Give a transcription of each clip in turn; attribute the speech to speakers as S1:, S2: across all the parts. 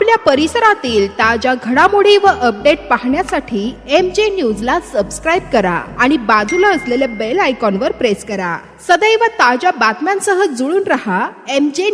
S1: आपल्या परिसरातील ताज्या घडामोडी व अपडेट पाहण्यासाठी MJ न्यूजला सबस्क्राईब करा आणि बाजूला असलेल्या बेल आयकॉनवर प्रेस करा. सदैव ताज्या बातम्यांसह जुळून रहा MJ.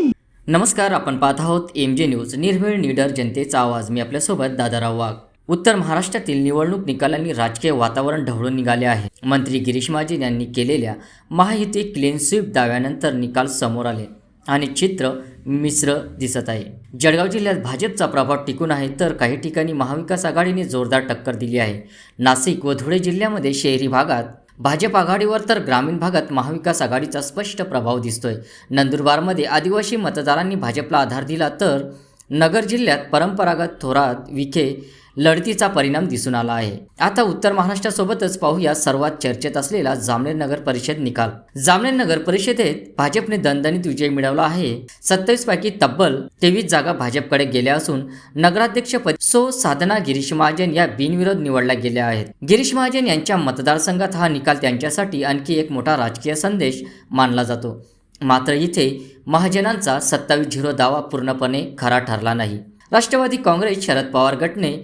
S2: नमस्कार, आपण पाहत आहोत MJ न्यूज, निर्भीड निडर जनतेचा आवाज. मी आपल्यासोबत दादाराव वाघ. उत्तर महाराष्ट्रातील निवडणूक निकालांनी राजकीय वातावरण ढवळून निघाले आहे. मंत्री गिरीश महाजन यांनी केलेल्या महायुती क्लीन स्वीप दाव्यानंतर निकाल समोर आले आणि चित्र मिश्र दिसत आहे. जळगाव जिल्ह्यात भाजपचा प्रभाव टिकून आहे, तर काही ठिकाणी महाविकास आघाडीने जोरदार टक्कर दिली आहे. नाशिक व धुळे जिल्ह्यामध्ये शहरी भागात भाजप आघाडीवर तर ग्रामीण भागात महाविकास आघाडीचा स्पष्ट प्रभाव दिसतोय. नंदुरबारमध्ये आदिवासी मतदारांनी भाजपला आधार दिला, तर नगर जिल्ह्यात परंपरागत थोरात विखे लढतीचा परिणाम दिसून आला आहे. आता उत्तर महाराष्ट्रासोबतच पाहूया सर्वात चर्चेत असलेला जामनेर नगर परिषद निकाल. जामनेर नगर परिषदेत भाजपने दणदणीत विजय मिळवला आहे. 27 पैकी तब्बल 23 जागा भाजपकडे गेल्या असून नगराध्यक्षपदी साधना गिरीश महाजन या बिनविरोध निवडल्या गेल्या आहेत. गिरीश महाजन यांच्या मतदारसंघात हा निकाल त्यांच्यासाठी आणखी एक मोठा राजकीय संदेश मानला जातो. मात्र इथे महाजनांचा 27-0 दावा पूर्णपणे खरा ठरला नाही. राष्ट्रवादी काँग्रेस शरद पवार गटने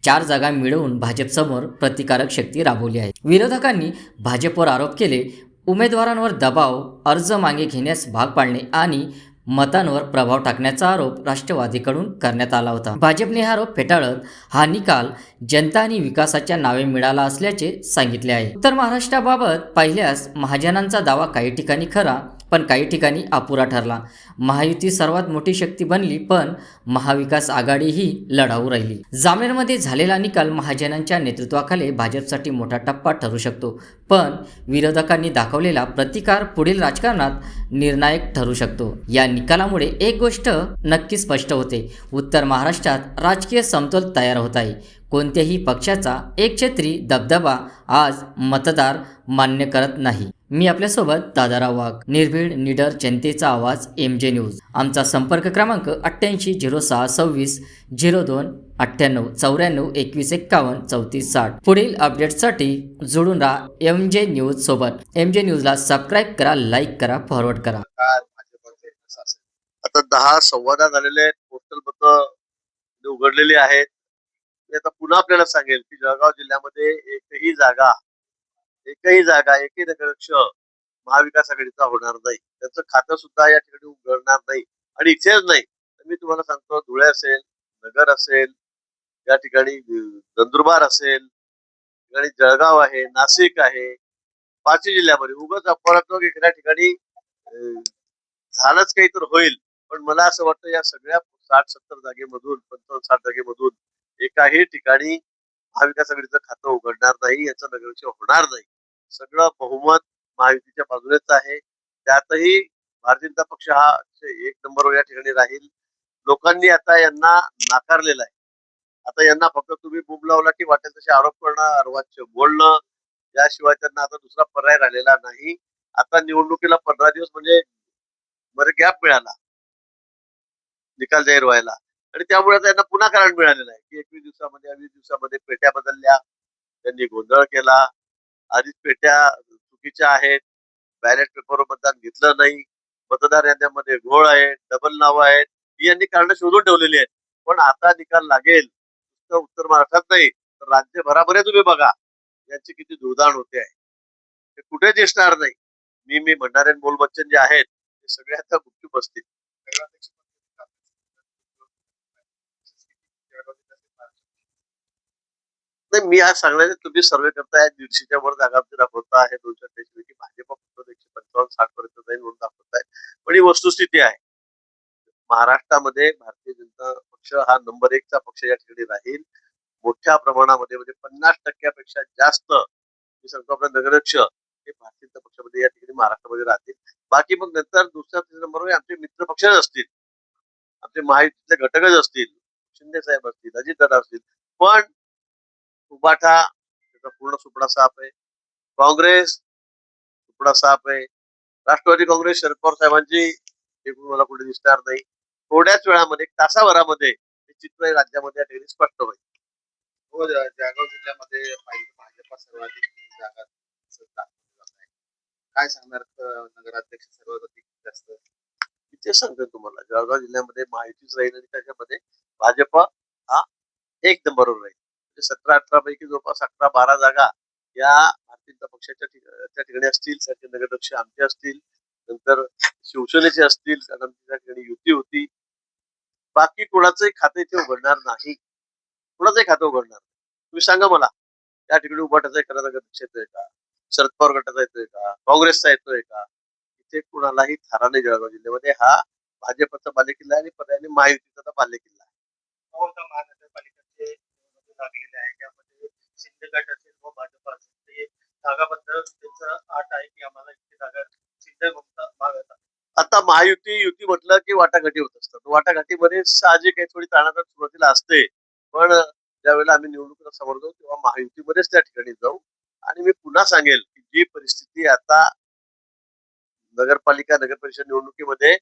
S2: 4 जागा मिळवून भाजपसमोर प्रतिकारक शक्ती राबवली आहे. विरोधकांनी भाजपवर आरोप केले, उमेदवारांवर दबाव, अर्ज मागे घेण्यास भाग पाडणे आणि मतांवर प्रभाव टाकण्याचा आरोप राष्ट्रवादीकडून करण्यात आला होता. भाजपने हा आरोप फेटाळत हा निकाल जनता आणि विकासाच्या नावे मिळाला असल्याचे सांगितले आहे. उत्तर महाराष्ट्राबाबत पाहिल्यास महाजनांचा दावा काही ठिकाणी खरा, पण काही ठिकाणी अपुरा ठरला. महायुती सर्वात मोठी शक्ती बनली, पण महाविकास आघाडी ही लढाऊ राहिली. जामनेरमध्ये झालेला निकाल महाजनांच्या नेतृत्वाखाली भाजपसाठी मोठा टप्पा ठरू शकतो, पण विरोधकांनी दाखवलेला प्रतिकार पुढील राजकारणात निर्णायक ठरू शकतो. या निकालामुळे एक गोष्ट नक्की स्पष्ट होते, उत्तर महाराष्ट्रात राजकीय समतोल तयार होत आहे. कोणत्याही पक्षाचा एकछत्री दबदबा आज मतदार मान्य करत नाही. मी आपल्यासोबत दादाराव वाघ, निर्भीड निडर जनतेचा आवाज MJ न्यूज. आमचा संपर्क क्रमांक 88 06 26 02 98 94 21 51 34 60. पुढील अपडेट्ससाठी जोडून राहा MJ न्यूज सोबत. MJ न्यूजला सबस्क्राईब करा, लाईक करा, फॉरवर्ड करा.
S3: आता 10 संवाद झालेले आहेत, पोस्टल मतं उघडलेली आहेत. मी आता पुन्हा आपल्याला सांगेल की जळगाव जिल्ह्यामध्ये एकही जागा एकही नगराध्यक्ष महाविकास आघाडीचा होणार नाही. त्याचं खातं सुद्धा या ठिकाणी उघडणार नाही. आणि इथेच नाही तर मी तुम्हाला सांगतो, धुळे असेल, नगर असेल, या ठिकाणी नंदुरबार असेल, ठिकाणी जळगाव आहे, नाशिक आहे, 5 जिल्ह्यामध्ये उगाच अपवादात्मक एखाद्या ठिकाणी झालंच काही तर होईल. पण मला असं वाटतं या सगळ्या 60-70 जागेमधून 55-60 जागेमधून एकाही ठिकाणी महाविकास आघाडीचं खातं उघडणार नाही, याचं नगराध्यक्ष होणार नाही. सगळं बहुमत महायुतीच्या बाजूनेच आहे. त्यातही भारतीय जनता पक्ष हा 1 नंबरवर या ठिकाणी राहील. लोकांनी आता यांना नाकारलेलं आहे. आता यांना फक्त तुम्ही बुम लावला की वाटेल तसे आरोप करणं, अर्वाच्य बोलणं, याशिवाय त्यांना आता दुसरा पर्याय राहिलेला नाही. आता निवडणुकीला 15 दिवस म्हणजे मध्ये गॅप मिळाला निकाल जाहीर व्हायला, आणि त्यामुळे त्यांना पुन्हा कारण मिळालेलं आहे की 21 दिवसामध्ये 20 दिवसामध्ये पेट्या बदलल्या, त्यांनी गोंधळ केला, आधीच पेट्या चुकीच्या आहेत, बॅलेट पेपरवर मतदान घेतलं नाही, मतदार याद्यांमध्ये घोळ आहे, डबल नावं आहेत, ही यांनी कारण शोधून ठेवलेली आहेत. पण आता निकाल लागेल, उत्तर महाराष्ट्रात नाही तर राज्यभरामध्ये तुम्ही बघा यांची किती धुळधाण होते आहे. ते कुठे दिसणार नाही. मी भंडारे बोल बच्चन जे आहेत ते सगळे आता गुपचूप बसतील. नाही, मी आज सांगण्याचे तुम्ही सर्वे करताय, 150च्या वर जागा दाखवता आहे, 288 पैकी भाजप फक्त 155-60 पर्यंत जाईल म्हणून दाखवताय. पण ही वस्तुस्थिती आहे. महाराष्ट्रामध्ये भारतीय जनता पक्ष हा नंबर 1 चा पक्ष या ठिकाणी राहील. मोठ्या प्रमाणामध्ये म्हणजे 50% जास्त मी सांगतो आपला नगराध्यक्ष हे भारतीय जनता पक्षामध्ये या ठिकाणी महाराष्ट्रामध्ये राहतील. बाकी मग नंतर दुसऱ्या तिसऱ्या नंबरवर आमचे मित्र पक्षच असतील, आमचे महायुतीतले घटकच असतील, शिंदे साहेब असतील, अजितदादा असतील. पण उबाठा त्याचा पूर्ण सुपडा साफ आहे, काँग्रेस सुपडा साफ आहे, राष्ट्रवादी काँग्रेस शरद पवार साहेबांची एकूण मला कुठे दिसणार नाही. थोड्याच वेळामध्ये, 1 तासाभरामध्ये हे चित्र राज्यामध्ये या ठिकाणी स्पष्ट होईल.
S4: हो, जळगाव जिल्ह्यामध्ये भाजपा सर्वाधिक जागा दाखवली जात आहे. काय सांगणार नगराध्यक्ष सर्वाधिक जास्त?
S3: मी ते सांगतो तुम्हाला, जळगाव जिल्ह्यामध्ये महायुतीच राहील आणि त्याच्यामध्ये भाजप हा एक नंबरवर राहील. म्हणजे 17-18 पैकी जवळपास 11-12 जागा या भारतीय जनता पक्षाच्या त्या ठिकाणी असतील. त्याचे नगराध्यक्ष आमचे असतील, नंतर शिवसेनेचे असतील, कारण त्या ठिकाणी युती होती. बाकी कोणाचंही खातं इथे उघडणार नाही, कोणाचंही खातं उघडणार नाही. तुम्ही सांगा मला, त्या ठिकाणी उभाटाचा एखादा नगराध्यक्ष येतोय का, शरद पवार गटाचा येतोय का, काँग्रेसचा येतोय का? इथे कुणालाही थारा नाही. जळगाव जिल्ह्यामध्ये हा भाजपचा बालेकिल्ला आहे आणि पर्यायाने महायुतीचा बालेकिल्ला आहे.
S4: बहुधा महानगरपालिकेचे निवडणूक लागलेले आहे, त्यामध्ये शिंदे गट असेल व भाजप असेल, ते जागाबद्दल त्यांचं आट आहे की आम्हाला इतकी जागा शिंदे भागात.
S3: आता महायुती युती म्हटलं की वाटाघाटी होत असतात. वाटाघाटीमध्ये साहजिक आहे, थोडी ताणाताण सुरुवातीला असते, पण ज्यावेळेला आम्ही निवडणुकीला समोर जाऊ तेव्हा महायुतीमध्येच त्या ठिकाणी जाऊ. आणि मी पुन्हा सांगेल की जी परिस्थिती आता नगरपालिका नगर परिषद निवडणुकीमध्ये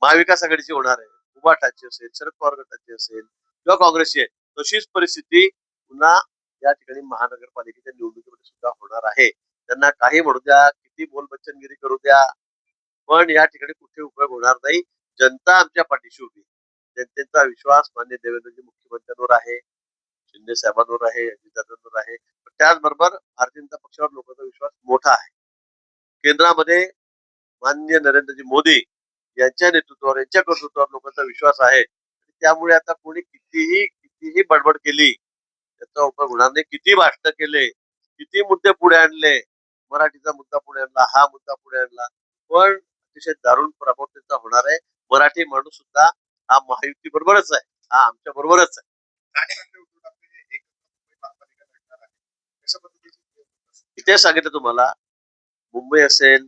S3: महाविकास आघाडीची होणार आहे, उभाटाची असेल, शरद पवार गटाची असेल किंवा काँग्रेसची आहे, तशीच परिस्थिती पुन्हा या ठिकाणी महानगरपालिकेच्या निवडणुकीमध्ये सुद्धा होणार आहे. त्यांना काही म्हणू द्या, किती बोलबच्चनगिरी करू द्या, पण या ठिकाणी कुठे उपयोग होणार नाही. जनता आमच्या पाठीशी उभी. जनतेचा विश्वास माननीय देवेंद्रजी मुख्यमंत्र्यांवर आहे, शिंदे साहेबांवर आहे, अजितदादांवर आहे, पण त्याचबरोबर भारतीय जनता पक्षावर लोकांचा विश्वास मोठा आहे. केंद्रामध्ये माननीय नरेंद्रजी मोदी यांच्या नेतृत्वावर, यांच्या कर्तृत्वावर लोकांचा विश्वास आहे. त्यामुळे आता कोणी कितीही बडबड केली त्याचा उपयोग होणार नाही. किती भाषण केले, किती मुद्दे पुढे आणले, मराठीचा मुद्दा पुढे आणला, हा मुद्दा पुढे आणला, पण अतिशय दारुण प्रभाव त्याचा होणार आहे. मराठी माणूस सुद्धा हा महायुती बरोबरच आहे, हा आमच्या बरोबरच आहे. इथे सांगितलं तुम्हाला, मुंबई असेल,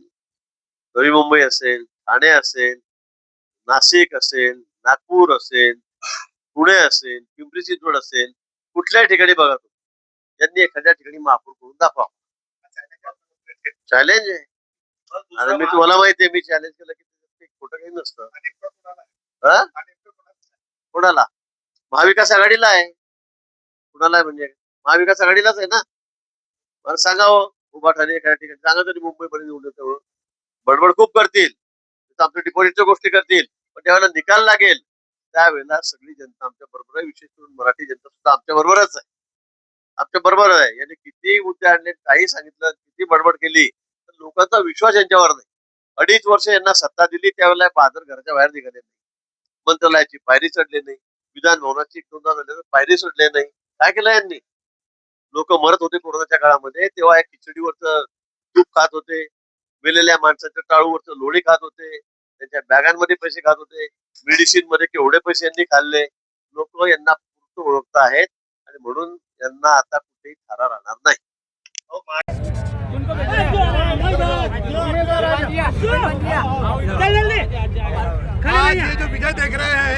S3: नवी मुंबई असेल, ठाणे असेल, नाशिक असेल, नागपूर असेल, पुणे असेल, पिंपरी चिंचवड असेल, कुठल्याही ठिकाणी बघा तुम्ही, यांनी एखाद्या ठिकाणी महापौर करून दाखवा. चॅलेंज आहे. आणि मी तुम्हाला माहिती आहे, मी चॅलेंज केलं की खोटं काही नसतं. कोणाला? महाविकास आघाडीला आहे. कुणाला म्हणजे महाविकास आघाडीलाच आहे ना. मला सांगावं, उभाठाने एखाद्या ठिकाणी सांगा तरी मुंबईमध्ये निवडून येतो. बडबड खूप करतील, आमच्या डिपॉझिटच्या गोष्टी करतील, पण त्यावेळेला निकाल लागेल त्यावेळेला सगळी जनता आमच्या बरोबर आहे. विशेष करून मराठी जनता सुद्धा आमच्या बरोबरच आहे, आमच्या बरोबर आहे. यांनी किती मुद्दे आणले, काही सांगितलं, किती बडबड केली, तर लोकांचा विश्वास यांच्यावर नाही. 2.5 वर्ष यांना सत्ता दिली, त्यावेळेला बहादर घराच्या बाहेर निघाले नाही, मंत्रालयाची पायरी चढले नाही, विधान भवनाची 1-2दा झाले पायरी चढले नाही. काय केलं यांनी? लोक मरत होते कोरोनाच्या काळामध्ये, तेव्हा एक खिचडीवरचं तूप खात होते, मेलेल्या माणसाच्या टाळूवरचं लोणी खात होते, त्यांच्या बॅगांमध्ये पैसे खात होते, मेडिसिन मध्ये केवढे पैसे यांनी खाल्ले. लोक यांना पूर्ण ओळखत आहेत आणि म्हणून यांना आता कुठेही थारा राहणार नाही.
S5: आज ये जो विजय देख रहे हैं,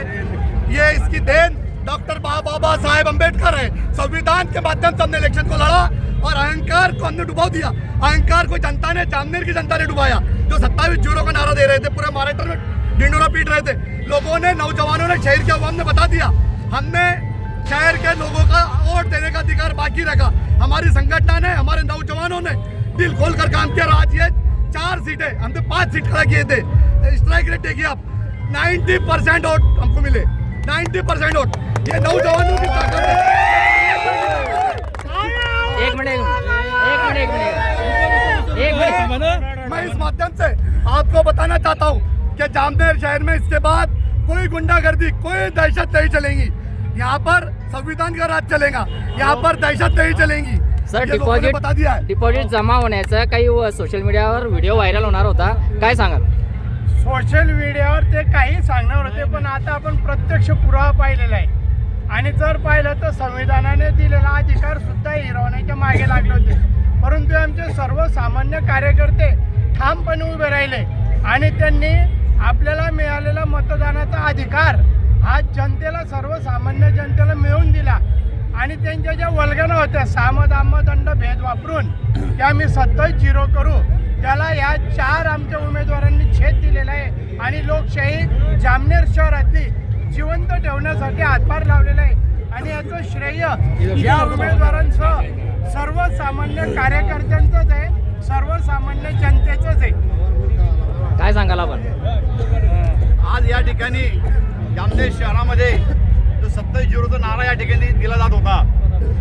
S5: ये इसकी देन डॉक्टर बाबा साहेब अम्बेडकर है. संविधान के माध्यम से हमने इलेक्शन को लड़ा और अहंकार को हमने डुबा दिया. अहंकार को जनता ने, जामनेर की जनता ने डुबाया. जो 27-0 का नारा दे रहे थे, पूरे महाराष्ट्र में ढिंडोरा पीट रहे थे, लोगों ने, नौजवानों ने, शहर के अवाम ने बता दिया. हमने शहर के लोगों का वोट देने का अधिकार बाकी रखा. हमारी संगठन ने, हमारे नौजवानों ने दिल खोलकर काम किया. आज ये 4 सीटें, हमने 5 सीट खड़ा किए थे. स्ट्राइक रेट देखिए आप, 90% वोट हमको मिले, 90% वोट. ये नौजवानों की ताकत है.
S2: एक मिनट
S5: मैं इस माध्यम से आपको बताना चाहता हूँ कि जामनेर शहर में इसके बाद कोई गुंडागर्दी, कोई दहशत नहीं चलेगी. यहाँ पर संविधान का राज चलेगा, यहाँ पर दहशत नहीं चलेगी.
S2: सर,
S5: ये लोगों ने बता दिया है.
S2: डिपॉझिट जमा होण्याचा काही सोशल मीडियावर व्हिडिओ व्हायरल होणार होता, काय सांगाल?
S6: सोशल मीडियावर ते काही सांगणार होते, पण आता आपण प्रत्यक्ष पुरावा पाहिलेला आहे. आणि जर पाहिलं तर संविधानाने दिलेला अधिकार सुद्धा हिरावण्याच्या मागे लागले होते, परंतु आमचे सर्वसामान्य कार्यकर्ते ठामपणे उभे राहिले आणि त्यांनी आपल्याला मिळालेला मतदानाचा अधिकार हा जनतेला, सर्वसामान्य जनतेला मिळवून दिला. आणि त्यांच्या ज्या वल्गना होत्या, सामदाम दंड भेद वापरून ते आम्ही 27-0 करू, त्याला या 4 आमच्या उमेदवारांनी छेद दिलेला आहे. आणि लोकशाही जामनेर शहरातली जिवंत ठेवण्यासाठी हातभार लावलेला आहे. आणि याचं श्रेय या उमेदवारांसह सर्वसामान्य कार्यकर्त्यांचंच आहे, सर्वसामान्य जनतेचंच आहे.
S2: काय सांगाल आपण?
S5: आज या ठिकाणी
S7: जामनेर शहरामध्ये जो 27-0चा नारा या ठिकाणी दिला जात होता,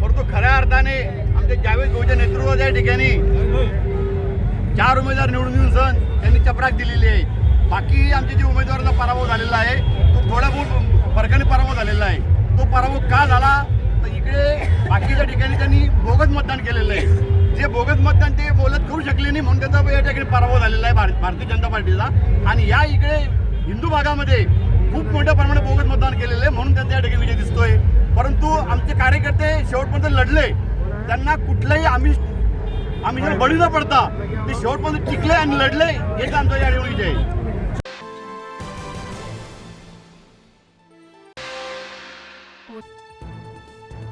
S7: परंतु खऱ्या अर्थाने आमचे जावेद भाऊच्या नेतृत्वाच्या ठिकाणी 4 उमेदवार निवडून येऊन सण त्यांनी चपराक दिलेली आहे. बाकी आमचे जे उमेदवारांचा पराभव झालेला आहे तो थोडा बहुत फरकाने पराभव झालेला आहे. तो पराभव का झाला तर इकडे बाकीच्या ठिकाणी त्यांनी बोगस मतदान केलेलं आहे. जे बोगस मतदान ते बोलत करू शकले नाही म्हणून त्याचा या ठिकाणी पराभव झालेला आहे भारतीय जनता पार्टीचा. आणि या इकडे हिंदू भागामध्ये खूप मोठ्या प्रमाणात बोगस मतदान केलेलं आहे म्हणून त्यांचा या ठिकाणी विजय दिसतोय. परंतु आमचे कार्यकर्ते शेवटपर्यंत लढले, त्यांना कुठलाही आम्ही बळी न पडता ते शेवटपर्यंत टिकले आणि लढले, हेच आमचा या ठिकाणी विजय आहे.